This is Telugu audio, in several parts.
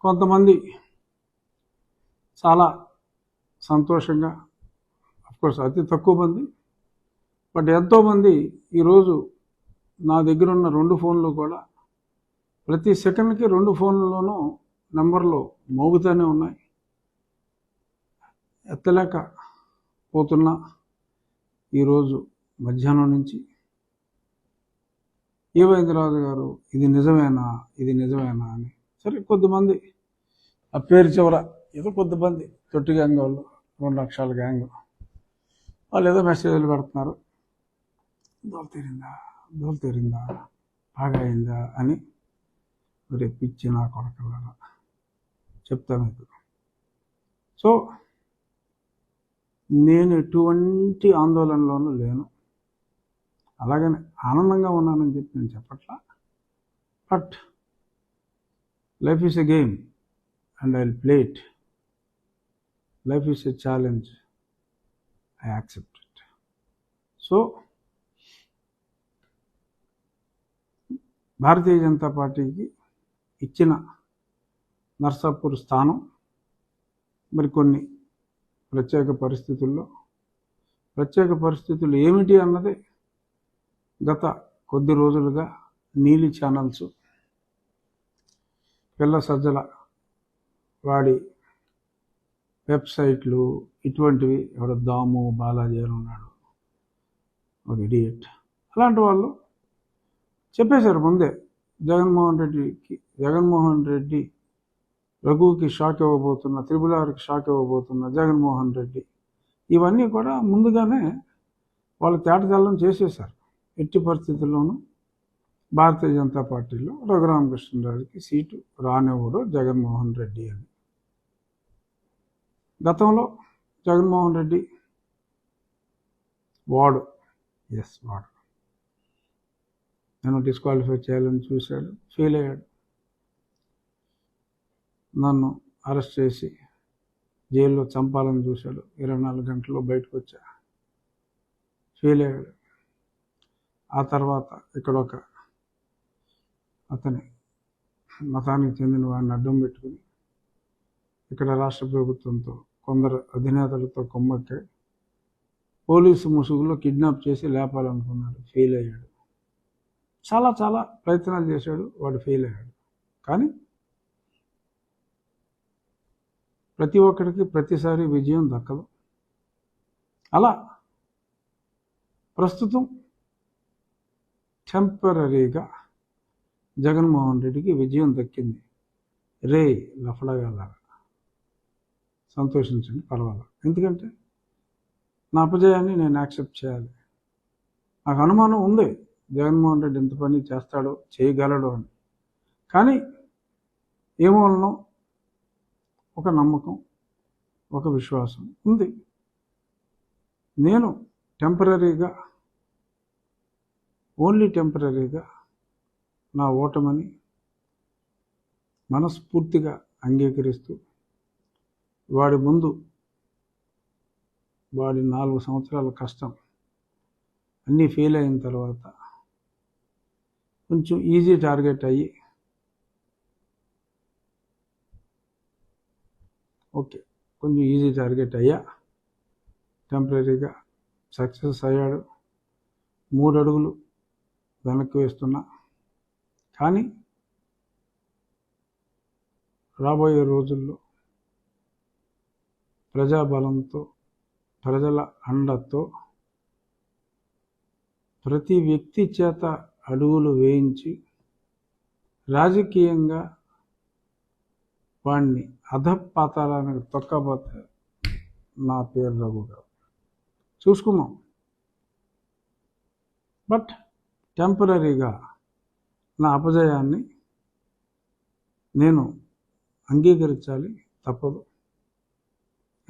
కొంతమంది చాలా సంతోషంగా, అఫ్కోర్స్ అతి తక్కువ మంది, బట్ ఎంతోమంది ఈరోజు నా దగ్గర ఉన్న 2 ఫోన్లు కూడా ప్రతి సెకండ్కి 2 ఫోన్లలోనూ నెంబర్లు మోగుతూనే ఉన్నాయి. ఎత్తలేక పోతున్నా ఈరోజు మధ్యాహ్నం నుంచి ఏమైంది రాజు గారు, ఇది నిజమేనా అని. సరే, కొద్దిమంది ఆ పేరు చివర ఏదో కొద్దిమంది తొట్టి గ్యాంగ్ వాళ్ళు, 2 లక్షల గ్యాంగ్ వాళ్ళు ఏదో మెసేజ్లు పెడుతున్నారు, దోలు తీరిందా బాగా అయిందా అని. మరి పిచ్చి నా కొరకలారా చెప్తాను మీకు. సో నేను ఎటువంటి ఆందోళనలోనూ లేను, అలాగని ఆనందంగా ఉన్నానని చెప్పి నేను చెప్పట్లా. But life is a game and I will play it. Life is a challenge, I accept it. So Bharatiya Janata పార్టీకి ఇచ్చిన నర్సాపూర్ స్థానం మరి కొన్ని ప్రత్యేక పరిస్థితులు ఏమిటి అన్నది గత కొద్ది రోజులుగా నీలి ఛానల్స్, పిల్ల సజ్జల వాడి వెబ్సైట్లు, ఇటువంటివి, ఎవడో దాము బాలాజీ అని ఉన్నాడు ఒక ఇడియట్, అలాంటి వాళ్ళు చెప్పేశారు ముందే జగన్మోహన్ రెడ్డి రఘుకి షాక్ ఇవ్వబోతున్న, త్రిపులార్కి షాక్ ఇవ్వబోతున్న జగన్మోహన్ రెడ్డి, ఇవన్నీ కూడా ముందుగానే వాళ్ళు తేటతెల్లం చేసేశారు. ఎట్టి పరిస్థితుల్లోనూ భారతీయ జనతా పార్టీలో రఘురామకృష్ణరాజుకి సీటు రానివ్వడు జగన్మోహన్ రెడ్డి అని. గతంలో జగన్మోహన్ రెడ్డి వాడు నన్ను డిస్క్వాలిఫై చేయాలని చూశాడు, ఫెయిల్ అయ్యాడు. నన్ను అరెస్ట్ చేసి జైల్లో చంపాలని చూశాడు, 24 గంటల్లో బయటకు వచ్చా, ఫెయిల్ అయ్యాడు. ఆ తర్వాత ఇక్కడ ఒక అతని మతానికి చెందిన వాడిని అడ్డం పెట్టుకుని ఇక్కడ రాష్ట్ర ప్రభుత్వంతో కొందరు అధినేతలతో కొమ్మక్కి పోలీసు ముసుగులో కిడ్నాప్ చేసి లేపాలనుకున్నాడు, ఫెయిల్ అయ్యాడు. చాలా ప్రయత్నాలు చేశాడు, వాడు ఫెయిల్ అయ్యాడు. కానీ ప్రతి ఒక్కరికి ప్రతిసారి విజయం దక్కదు. అలా ప్రస్తుతం టెంపరీగా జగన్మోహన్ రెడ్డికి విజయం దక్కింది. రే లఫడగాలారా సంతోషించండి, పర్వాలేదు. ఎందుకంటే నా అపజయాన్ని నేను యాక్సెప్ట్ చేయాలి. నాకు అనుమానం ఉంది జగన్మోహన్ రెడ్డి ఎంత పని చేస్తాడో, చేయగలడు అని. కానీ ఏమోనో ఒక నమ్మకం, ఒక విశ్వాసం ఉంది. నేను ఓన్లీ టెంపరీగా నా ఓటమని మనస్ఫూర్తిగా అంగీకరిస్తూ వాడి ముందు వాడి 4 సంవత్సరాల కష్టం అన్నీ ఫెయిల్ అయిన తర్వాత కొంచెం ఈజీ టార్గెట్ అయ్యి అయ్యా, టెంపరీగా సక్సెస్ అయ్యాడు. 3 అడుగులు వెనక్కి వేస్తున్నా. కానీ రాబోయే రోజుల్లో ప్రజాబలంతో, ప్రజల అండతో ప్రతి వ్యక్తి చేత అడుగులు వేయించి రాజకీయంగా వాడిని అధపాతాళానికి తొక్కబోతే నా పేరు రఘు గారు. చూసుకున్నాం. బట్ టెంపరీగా నా అపజయాన్ని నేను అంగీకరించాలి, తప్పదు.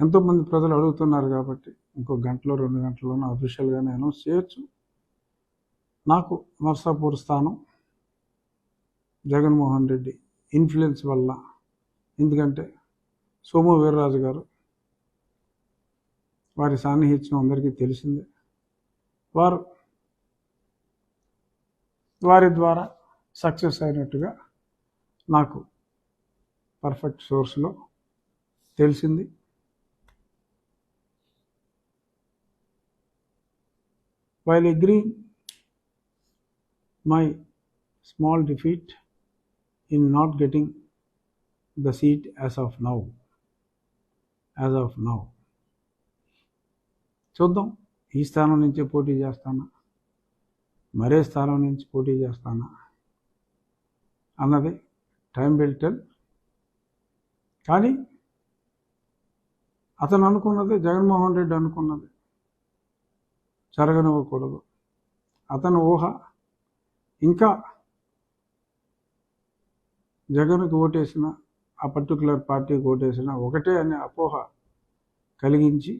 ఎంతోమంది ప్రజలు అడుగుతున్నారు కాబట్టి ఇంకో గంటలో 2 గంటల్లోనూ అఫీషియల్గానే అనౌన్స్ చేయొచ్చు. నాకు నర్సాపూర్ స్థానం జగన్మోహన్ రెడ్డి ఇన్ఫ్లుయెన్స్ వల్ల, ఎందుకంటే సోము వీర్రాజు గారు, వారి సాన్నిహిత్యం అందరికీ తెలిసిందే. వారి ద్వారా సక్సెస్ అయినట్టుగా నాకు పర్ఫెక్ట్ సోర్స్లో తెలిసింది. While agreeing my small defeat in not getting the seat as of now, చూద్దాం, ఈ స్థానం నుంచే పోటీ చేస్తానా, మరే స్థానం నుంచి పోటీ చేస్తానా అన్నది టైం విల్ టెల్. కానీ అతను అనుకున్నది, జగన్మోహన్ రెడ్డి అనుకున్నది జరగనివ్వకూడదు. అతని ఊహ ఇంకా జగన్కి ఓటేసిన, ఆ పర్టికులర్ పార్టీకి ఓటేసిన ఒకటే అనే అపోహ కలిగించి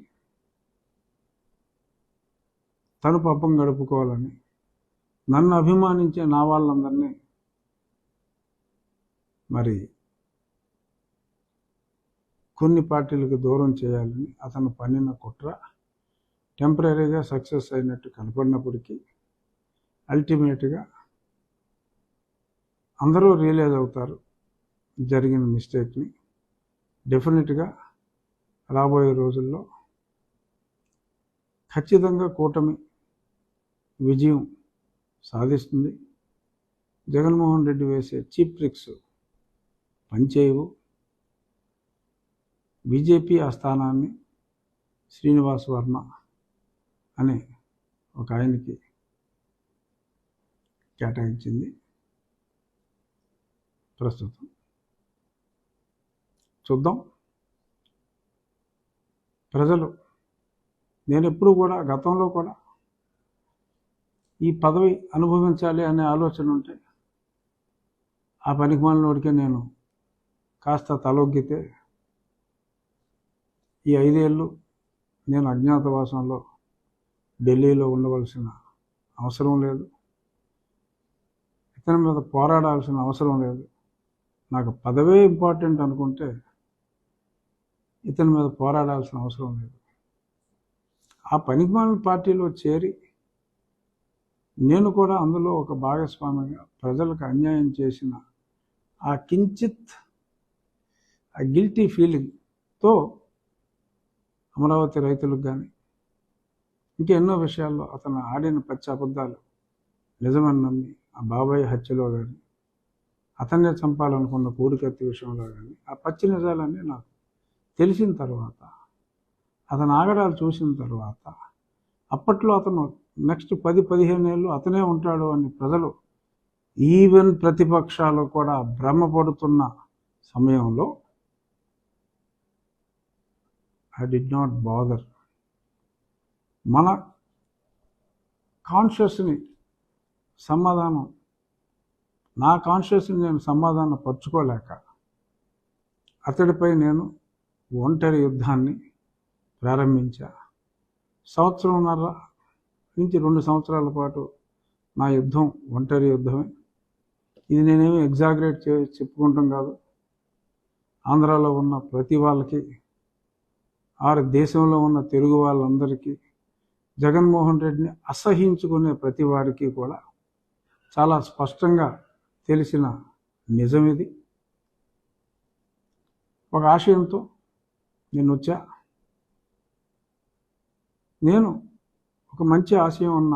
తను పాపం గడుపుకోవాలని, నన్ను అభిమానించే నా వాళ్ళందరినీ మరి కొన్ని పార్టీలకు దూరం చేయాలని అతను పన్నిన కుట్ర టెంపరీగా సక్సెస్ అయినట్టు కనపడినప్పటికీ అల్టిమేట్గా అందరూ రియలైజ్ అవుతారు జరిగిన మిస్టేక్ని. డెఫినెట్గా రాబోయే రోజుల్లో ఖచ్చితంగా కూటమి విజయం సాధిస్తుంది. జగన్మోహన్ రెడ్డి వేసే చీప్ ట్రిక్స్ పనిచేయవు. బీజేపీ ఆ స్థానాన్ని శ్రీనివాస్ వర్మ అనే ఒక ఆయనకి కేటాయించింది. ప్రస్తుతం చూద్దాం. ప్రజలు, నేను ఎప్పుడు కూడా గతంలో కూడా ఈ పదవి అనుభవించాలి అనే ఆలోచన ఉంటే ఆ పనికిమాలినోడికే నేను కాస్త తలొగ్గితే ఈ 5 ఏళ్ళు నేను అజ్ఞాతవాసంలో ఢిల్లీలో ఉండవలసిన అవసరం లేదు, ఇతని మీద పోరాడాల్సిన అవసరం లేదు. నాకు పదవే ఇంపార్టెంట్ అనుకుంటే ఇతని మీద పోరాడాల్సిన అవసరం లేదు. ఆ పనికిమాలిన పార్టీలో చేరి నేను కూడా అందులో ఒక భాగస్వామిగా ప్రజలకు అన్యాయం చేసిన ఆ కించిత్ ఆ గిల్టీ ఫీలింగ్తో అమరావతి రైతులకు కానీ ఇంకెన్నో విషయాల్లో అతను ఆడిన పచ్చి అబద్ధాలు నిజమని నమ్మి, ఆ బాబాయ్ హత్యలో కానీ, అతన్నే చంపాలనుకున్న కోడికత్తి విషయంలో కానీ, ఆ పచ్చి నిజాలన్నీ నాకు తెలిసిన తర్వాత, అతను ఆగడాలు చూసిన తర్వాత, అప్పట్లో అతను నెక్స్ట్ 10-15 ఏళ్ళు అతనే ఉంటాడు అని ప్రజలు, ఈవెన్ ప్రతిపక్షాలు కూడా భ్రమపడుతున్న సమయంలో ఐ డిడ్ నాట్ బాదర్. మన కాన్షియస్ని సమాధానం, నా కాన్షియస్ని నేను సమాధానం పరుచుకోలేక అతడిపై నేను ఒంటరి యుద్ధాన్ని ప్రారంభించా. 1.5 నుంచి 2 సంవత్సరాల పాటు నా యుద్ధం ఒంటరి యుద్ధమే. ఇది నేనేమి ఎగ్జాగరేట్ చెప్పుకుంటాం కాదు. ఆంధ్రాలో ఉన్న ప్రతి వాళ్ళకి, దేశంలో ఉన్న తెలుగు వాళ్ళందరికీ, జగన్మోహన్ రెడ్డిని అసహించుకునే ప్రతి వారికి కూడా చాలా స్పష్టంగా తెలిసిన నిజం ఇది. ఒక ఆశయంతో నేను వచ్చా. నేను ఒక మంచి ఆశయం ఉన్న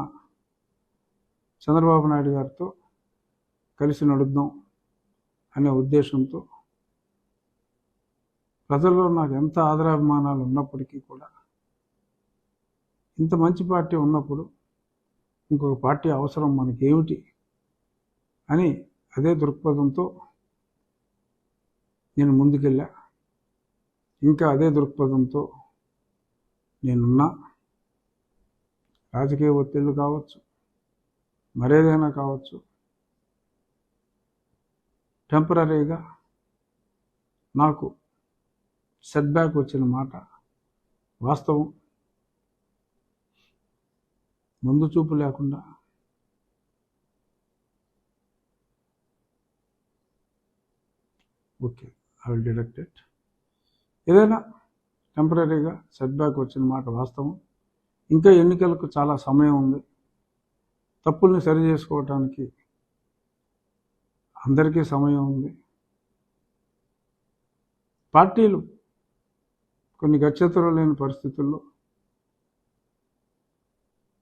చంద్రబాబు నాయుడు గారితో కలిసి నడుద్దాం అనే ఉద్దేశంతో, ప్రజల్లో నాకు ఎంత ఆదరాభిమానాలు ఉన్నప్పటికీ కూడా, ఇంత మంచి పార్టీ ఉన్నప్పుడు ఇంకొక పార్టీ అవసరం మనకేమిటి అని అదే దృక్పథంతో నేను ముందుకెళ్ళా. ఇంకా అదే దృక్పథంతో నేనున్నా. రాజకీయ ఒత్తిళ్లు కావచ్చు, మరేదైనా కావచ్చు, టెంపరీగా నాకు సెట్బ్యాక్ వచ్చిన మాట వాస్తవం. ముందు చూపు లేకుండా okay, I will deduct it. ఏదైనా టెంపరీగా సెట్బ్యాక్ వచ్చిన మాట వాస్తవం. ఇంకా ఎన్నికలకు చాలా సమయం ఉంది. తప్పుల్ని సరి చేసుకోవటానికి అందరికీ సమయం ఉంది. పార్టీలు కొన్ని గత్యంతరం లేని పరిస్థితుల్లో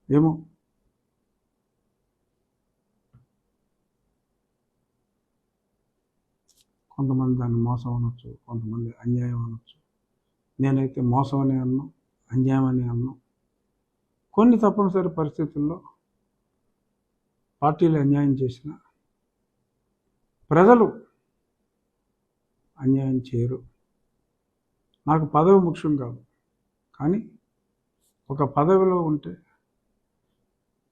ఏమో కొంతమంది దాన్ని మోసం అనొచ్చు, కొంతమంది అన్యాయం అనొచ్చు. నేనైతే మోసం అని అన్నా, అన్యాయం అని అన్నా. కొన్ని తప్పనిసరి పరిస్థితుల్లో పార్టీలు అన్యాయం చేసిన ప్రజలు అన్యాయం చేయరు. నాకు పదవి ముఖ్యం కాదు, కానీ ఒక పదవిలో ఉంటే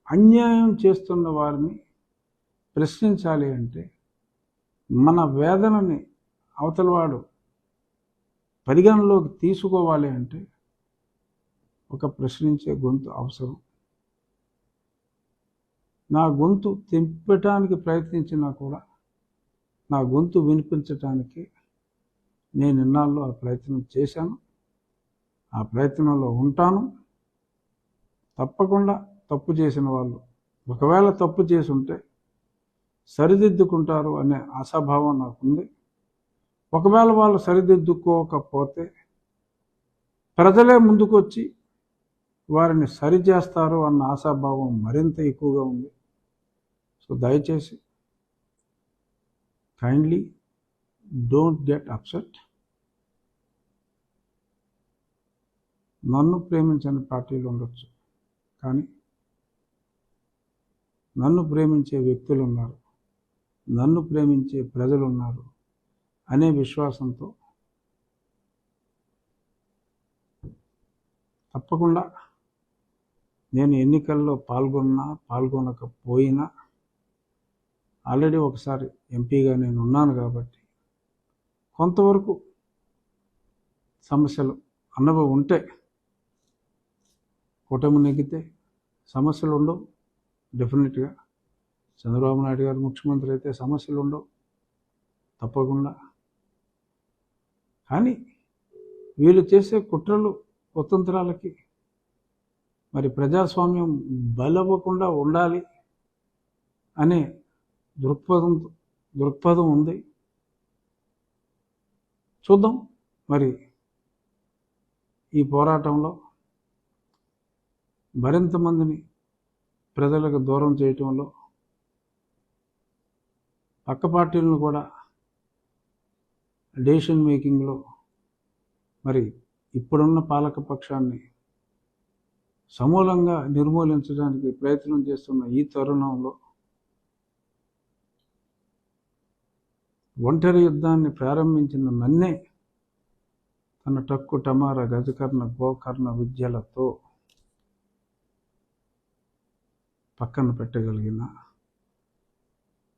అన్యాయం చేస్తున్న వారిని ప్రశ్నించాలి అంటే, మన వేదనని అవతలవాడు పరిగణలోకి తీసుకోవాలి అంటే ఒక ప్రశ్నించే గొంతు అవసరం. నా గొంతు తెంపటానికి ప్రయత్నించినా కూడా నా గొంతు వినిపించటానికి నేను ఇన్నాళ్ళు ఆ ప్రయత్నం చేశాను, ఆ ప్రయత్నంలో ఉంటాను. తప్పకుండా తప్పు చేసిన వాళ్ళు ఒకవేళ తప్పు చేసి ఉంటే సరిదిద్దుకుంటారు అనే ఆశాభావం నాకుంది. ఒకవేళ వాళ్ళు సరిదిద్దుకోకపోతే ప్రజలే ముందుకొచ్చి వారిని సరిచేస్తారు అన్న ఆశాభావం మరింత ఎక్కువగా ఉంది. సో దయచేసి కైండ్లీ డోంట్ గెట్ అప్సెట్. నన్ను ప్రేమించని పార్టీలు ఉండొచ్చు, కానీ నన్ను ప్రేమించే వ్యక్తులు ఉన్నారు, నన్ను ప్రేమించే ప్రజలు ఉన్నారు అనే విశ్వాసంతో తప్పకుండా నేను ఎన్నికల్లో పాల్గొనకపోయినా ఆల్రెడీ ఒకసారి ఎంపీగా నేను ఉన్నాను కాబట్టి కొంతవరకు సమస్యలు అనుభవం ఉంటే, కూటమి నెగ్గితే సమస్యలు ఉండవు. డెఫినెట్గా చంద్రబాబు నాయుడు గారు ముఖ్యమంత్రి అయితే సమస్యలు ఉండవు తప్పకుండా. కానీ వీళ్ళు చేసే కుట్రలు కుతంత్రాలకి మరి ప్రజాస్వామ్యం బలవ్వకుండా ఉండాలి అనే దృక్పథం ఉంది. చూద్దాం మరి ఈ పోరాటంలో మరింత మందిని ప్రజలకు దూరం చేయటంలో పక్క పార్టీలను కూడా డెసిషన్ మేకింగ్లో మరి ఇప్పుడున్న పాలక పక్షాన్ని సమూలంగా నిర్మూలించడానికి ప్రయత్నం చేస్తున్న ఈ తరుణంలో ఒంటరి యుద్ధాన్ని ప్రారంభించిన నన్నే తన టక్కు టమార గజకర్ణ గోకర్ణ విద్యలతో పక్కన పెట్టగలిగిన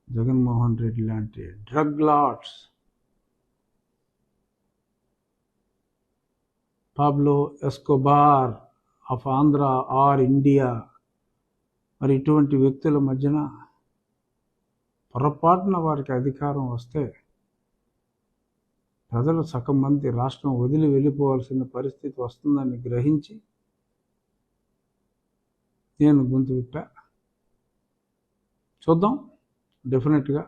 జగన్మోహన్ రెడ్డి లాంటి drug lords, Pablo Escobar of Andhra or India, మరి ఇటువంటి వ్యక్తుల మధ్యన పొరపాటున వారికి అధికారం వస్తే ప్రజలు సగం మంది రాష్ట్రం వదిలి వెళ్ళిపోవాల్సిన పరిస్థితి వస్తుందని గ్రహించి నేను గొంతు విప్పా. చూద్దాం. డెఫినెట్గా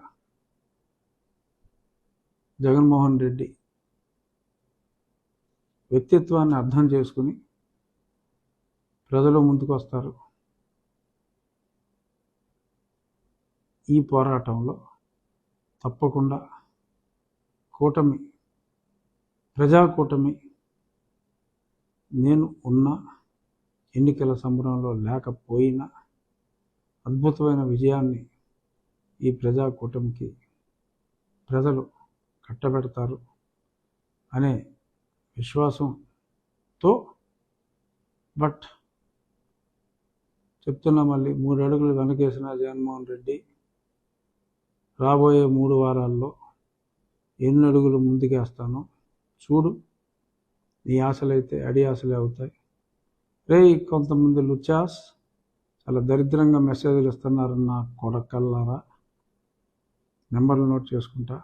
జగన్మోహన్ రెడ్డి వ్యక్తిత్వాన్ని అర్థం చేసుకుని ప్రజలు ముందుకు వస్తారు. ఈ పోరాటంలో తప్పకుండా కూటమి, ప్రజాకూటమి నేను ఉన్న ఎన్నికల సంబరంలో లేకపోయినా అద్భుతమైన విజయాన్ని ఈ ప్రజాకూటమికి ప్రజలు కట్టబెడతారు అనే విశ్వాసంతో, బట్ చెప్తున్నా మళ్ళీ 3 అడుగులు వెనకేసిన జగన్మోహన్ రెడ్డి రాబోయే 3 వారాల్లో ఎన్ని అడుగులు ముందుకేస్తానో చూడు. నీ ఆశలైతే అడి ఆశలే అవుతాయి. కొంతమంది లుచాస్ చాలా దరిద్రంగా మెసేజ్లు ఇస్తున్నారు నా కొడకల్లారా. నెంబర్లు నోట్ చేసుకుంటా.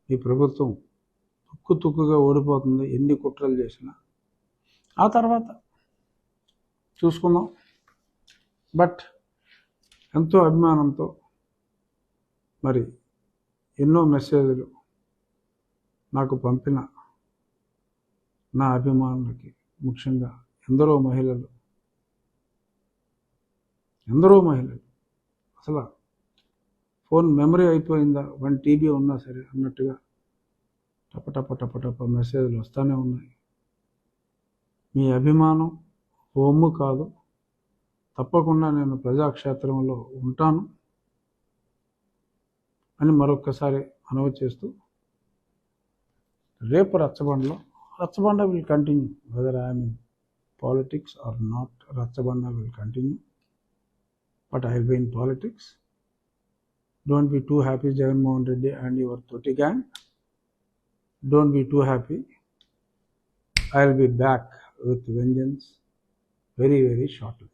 ఈ ప్రభుత్వం తుక్కుగా ఓడిపోతుంది ఎన్ని కుట్రలు చేసినా. ఆ తర్వాత చూసుకుందాం. బట్ ఎంతో అభిమానంతో మరి ఎన్నో మెసేజ్లు నాకు పంపిన నా అభిమానులకి, ముఖ్యంగా ఎందరో మహిళలు అసలు ఫోన్ మెమరీ అయిపోయిందా, 1 TB ఉన్నా సరే అన్నట్టుగా టప మెసేజ్లు వస్తూనే ఉన్నాయి. మీ అభిమానం ఒమ్ము కాదు. తప్పకుండా నేను ప్రజాక్షేత్రంలో ఉంటాను అని మరొక్కసారి మనవి చేస్తూ, రేపు Rachabanda will continue whether I'm in politics or not. Rachabanda will continue, but I will be in politics. Don't be too happy, Jagan Mohan Reddy and your Toti gang. Don't be too happy. I'll be back with vengeance very, very shortly.